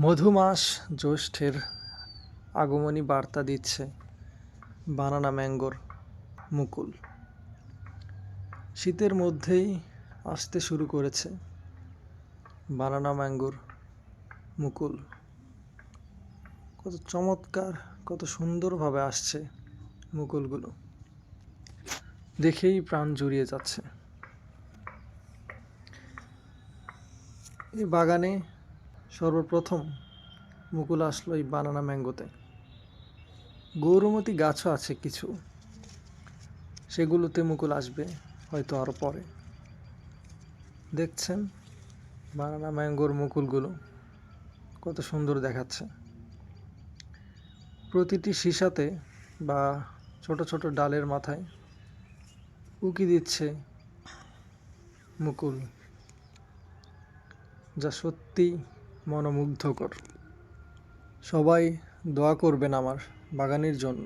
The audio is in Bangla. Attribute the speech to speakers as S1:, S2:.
S1: মধুমাস জ্যৈষ্ঠের আগমনী বার্তা দিচ্ছে বানানা ম্যাঙ্গোর মুকুল। শীতের মধ্যেই আসতে শুরু করেছে বানানা ম্যাঙ্গোর মুকুল। কত চমৎকার, কত সুন্দরভাবে আসছে মুকুলগুলো, দেখেই প্রাণ জুড়িয়ে যাচ্ছে। এই বাগানে সর্বপ্রথম মুকুল আসলো এই বানানা ম্যাঙ্গোতে। গৌরমতী গাছও আছে কিছু, সেগুলোতে মুকুল আসবে হয়তো আরও পরে। দেখছেন বানানা ম্যাঙ্গোর মুকুলগুলো কত সুন্দর দেখাচ্ছে। প্রতিটি সীসাতে বা ছোট ছোট ডালের মাথায় উকি দিচ্ছে মুকুল, যা সত্যি মনোমুগ্ধকর। সবাই দোয়া করবেন আমার বাগানের জন্য।